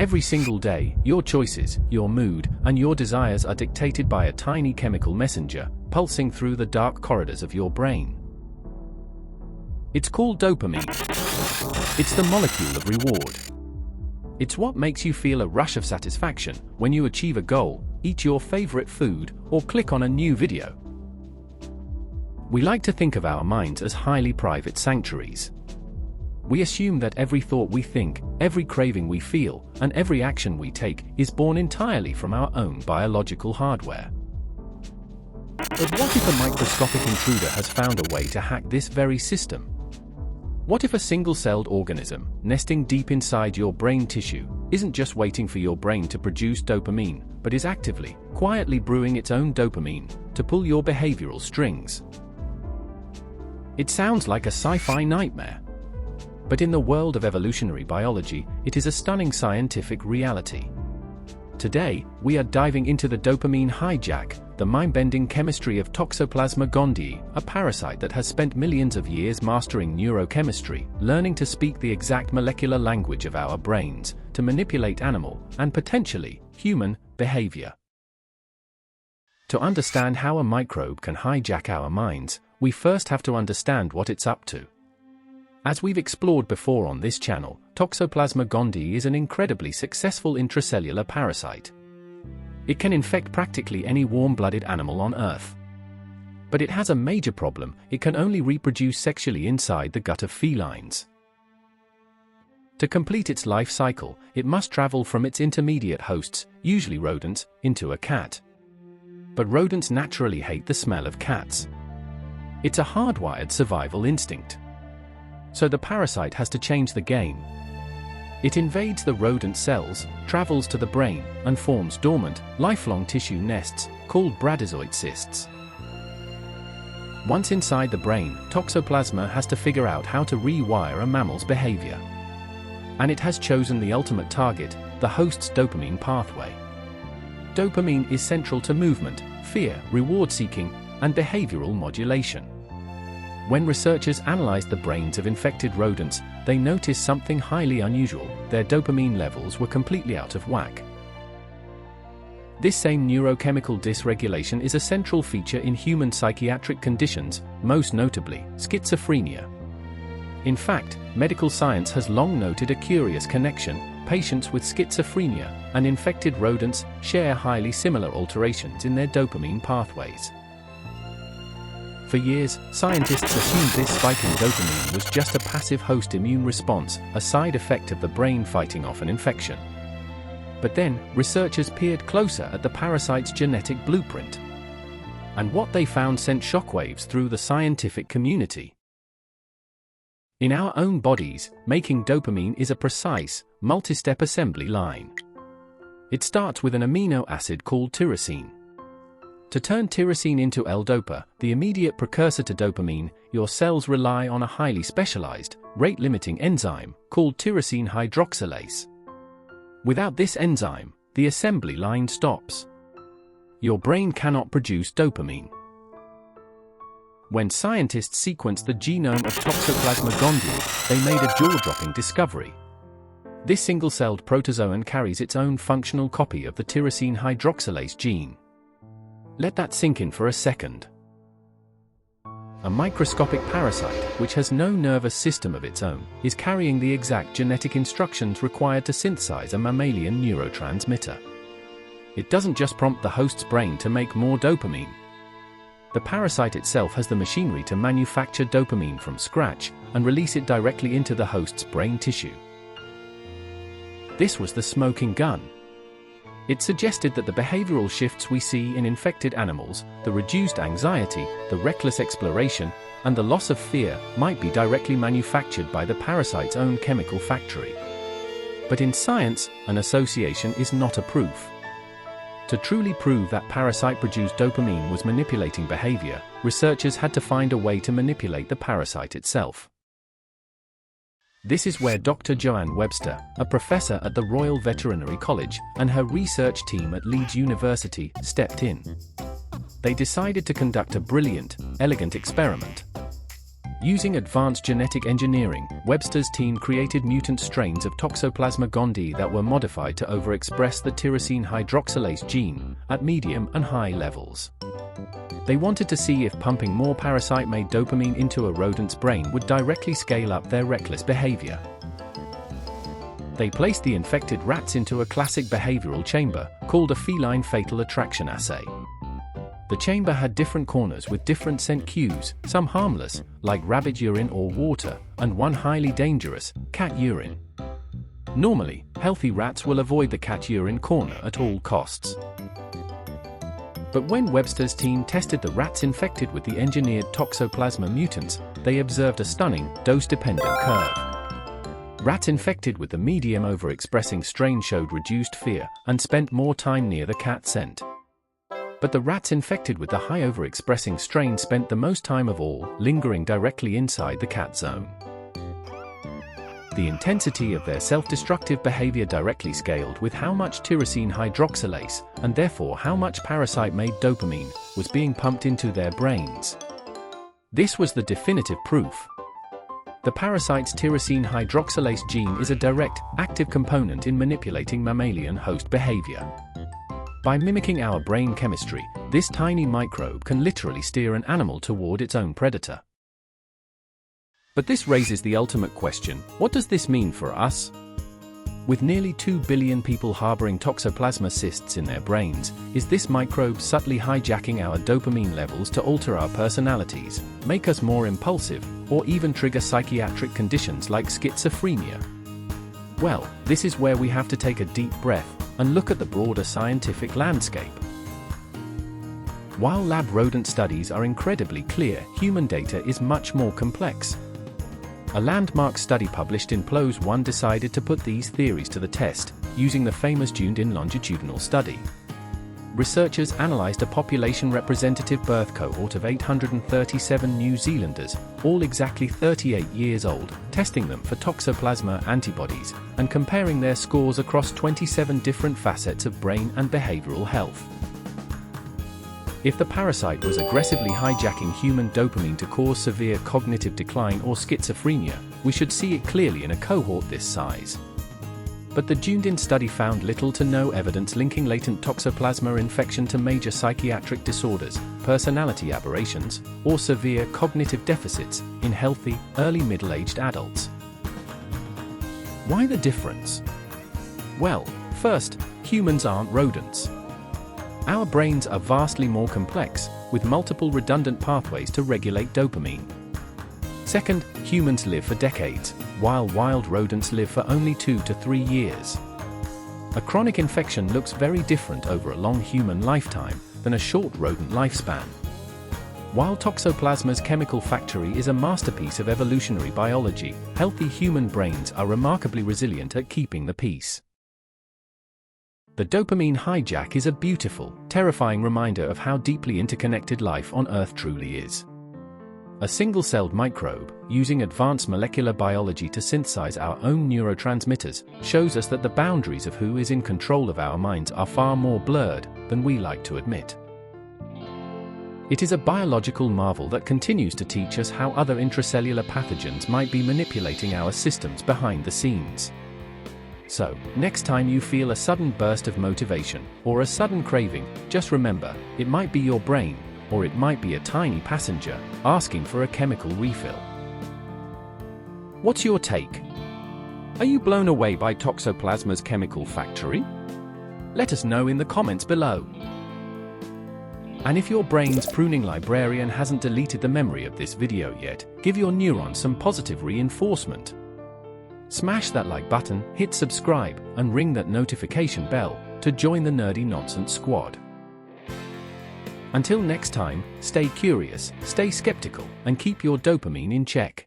Every single day, your choices, your mood, and your desires are dictated by a tiny chemical messenger, pulsing through the dark corridors of your brain. It's called dopamine. It's the molecule of reward. It's what makes you feel a rush of satisfaction when you achieve a goal, eat your favorite food, or click on a new video. We like to think of our minds as highly private sanctuaries. We assume that every thought we think, every craving we feel, and every action we take is born entirely from our own biological hardware. But what if a microscopic intruder has found a way to hack this very system? What if a single-celled organism, nesting deep inside your brain tissue, isn't just waiting for your brain to produce dopamine, but is actively, quietly brewing its own dopamine to pull your behavioral strings? It sounds like a sci-fi nightmare. But in the world of evolutionary biology, it is a stunning scientific reality. Today, we are diving into the dopamine hijack, the mind-bending chemistry of Toxoplasma gondii, a parasite that has spent millions of years mastering neurochemistry, learning to speak the exact molecular language of our brains, to manipulate animal, and potentially, human, behavior. To understand how a microbe can hijack our minds, we first have to understand what it's up to. As we've explored before on this channel, Toxoplasma gondii is an incredibly successful intracellular parasite. It can infect practically any warm-blooded animal on Earth. But it has a major problem: it can only reproduce sexually inside the gut of felines. To complete its life cycle, it must travel from its intermediate hosts, usually rodents, into a cat. But rodents naturally hate the smell of cats. It's a hardwired survival instinct. So the parasite has to change the game. It invades the rodent cells, travels to the brain, and forms dormant, lifelong tissue nests, called bradyzoid cysts. Once inside the brain, Toxoplasma has to figure out how to rewire a mammal's behavior. And it has chosen the ultimate target, the host's dopamine pathway. Dopamine is central to movement, fear, reward-seeking, and behavioral modulation. When researchers analyzed the brains of infected rodents, they noticed something highly unusual: their dopamine levels were completely out of whack. This same neurochemical dysregulation is a central feature in human psychiatric conditions, most notably, schizophrenia. In fact, medical science has long noted a curious connection: patients with schizophrenia and infected rodents share highly similar alterations in their dopamine pathways. For years, scientists assumed this spike in dopamine was just a passive host immune response, a side effect of the brain fighting off an infection. But then, researchers peered closer at the parasite's genetic blueprint. And what they found sent shockwaves through the scientific community. In our own bodies, making dopamine is a precise, multi-step assembly line. It starts with an amino acid called tyrosine. To turn tyrosine into L-dopa, the immediate precursor to dopamine, your cells rely on a highly specialized, rate-limiting enzyme called tyrosine hydroxylase. Without this enzyme, the assembly line stops. Your brain cannot produce dopamine. When scientists sequenced the genome of Toxoplasma gondii, they made a jaw-dropping discovery. This single-celled protozoan carries its own functional copy of the tyrosine hydroxylase gene. Let that sink in for a second. A microscopic parasite, which has no nervous system of its own, is carrying the exact genetic instructions required to synthesize a mammalian neurotransmitter. It doesn't just prompt the host's brain to make more dopamine. The parasite itself has the machinery to manufacture dopamine from scratch and release it directly into the host's brain tissue. This was the smoking gun. It suggested that the behavioral shifts we see in infected animals, the reduced anxiety, the reckless exploration, and the loss of fear, might be directly manufactured by the parasite's own chemical factory. But in science, an association is not a proof. To truly prove that parasite-produced dopamine was manipulating behavior, researchers had to find a way to manipulate the parasite itself. This is where Dr. Joanne Webster, a professor at the Royal Veterinary College, and her research team at Leeds University, stepped in. They decided to conduct a brilliant, elegant experiment. Using advanced genetic engineering, Webster's team created mutant strains of Toxoplasma gondii that were modified to overexpress the tyrosine hydroxylase gene at medium and high levels. They wanted to see if pumping more parasite-made dopamine into a rodent's brain would directly scale up their reckless behavior. They placed the infected rats into a classic behavioral chamber, called a feline fatal attraction assay. The chamber had different corners with different scent cues, some harmless, like rabbit urine or water, and one highly dangerous, cat urine. Normally, healthy rats will avoid the cat urine corner at all costs. But when Webster's team tested the rats infected with the engineered Toxoplasma mutants, they observed a stunning, dose-dependent curve. Rats infected with the medium overexpressing strain showed reduced fear and spent more time near the cat scent. But the rats infected with the high overexpressing strain spent the most time of all, lingering directly inside the cat zone. The intensity of their self-destructive behavior directly scaled with how much tyrosine hydroxylase, and therefore how much parasite-made dopamine, was being pumped into their brains. This was the definitive proof. The parasite's tyrosine hydroxylase gene is a direct, active component in manipulating mammalian host behavior. By mimicking our brain chemistry, this tiny microbe can literally steer an animal toward its own predator. But this raises the ultimate question: what does this mean for us? With nearly 2 billion people harboring Toxoplasma cysts in their brains, is this microbe subtly hijacking our dopamine levels to alter our personalities, make us more impulsive, or even trigger psychiatric conditions like schizophrenia? Well, this is where we have to take a deep breath and look at the broader scientific landscape. While lab rodent studies are incredibly clear, human data is much more complex. A landmark study published in PLOS One decided to put these theories to the test, using the famous Gondii longitudinal study. Researchers analyzed a population representative birth cohort of 837 New Zealanders, all exactly 38 years old, testing them for Toxoplasma antibodies, and comparing their scores across 27 different facets of brain and behavioral health. If the parasite was aggressively hijacking human dopamine to cause severe cognitive decline or schizophrenia, we should see it clearly in a cohort this size. But the Gondii study found little to no evidence linking latent Toxoplasma infection to major psychiatric disorders, personality aberrations, or severe cognitive deficits in healthy, early middle-aged adults. Why the difference? Well, first, humans aren't rodents. Our brains are vastly more complex, with multiple redundant pathways to regulate dopamine. Second, humans live for decades, while wild rodents live for only 2 to 3 years. A chronic infection looks very different over a long human lifetime than a short rodent lifespan. While Toxoplasma's chemical factory is a masterpiece of evolutionary biology, healthy human brains are remarkably resilient at keeping the peace. The dopamine hijack is a beautiful, terrifying reminder of how deeply interconnected life on Earth truly is. A single-celled microbe, using advanced molecular biology to synthesize our own neurotransmitters, shows us that the boundaries of who is in control of our minds are far more blurred than we like to admit. It is a biological marvel that continues to teach us how other intracellular pathogens might be manipulating our systems behind the scenes. So, next time you feel a sudden burst of motivation, or a sudden craving, just remember, it might be your brain, or it might be a tiny passenger, asking for a chemical refill. What's your take? Are you blown away by Toxoplasma's chemical factory? Let us know in the comments below. And if your brain's pruning librarian hasn't deleted the memory of this video yet, give your neurons some positive reinforcement. Smash that like button, hit subscribe, and ring that notification bell to join the Nerdy Nonsense Squad. Until next time, stay curious, stay skeptical, and keep your dopamine in check.